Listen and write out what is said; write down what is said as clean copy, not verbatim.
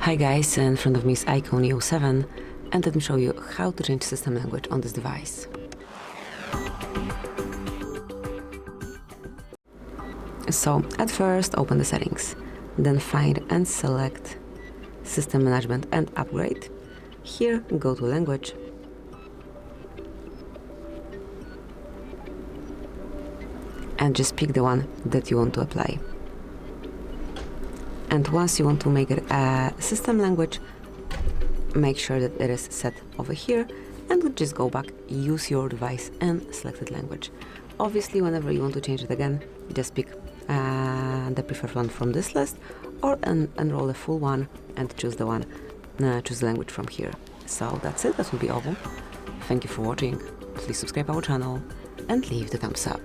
Hi guys, in front of me is iQOO Neo 7 and let me show you how to change system language on this device. So at first open the settings, then find and select System Management and Upgrade. Here go to Language and just pick the one that you want to apply. And once you want to make it a system language, make sure that it is set over here and just go back, use your device and selected language. Obviously, whenever you want to change it again, just pick the preferred one from this list or enroll a full one and choose the one, choose the language from here. So that's it, that will be all. Thank you for watching, please subscribe our channel and leave the thumbs up.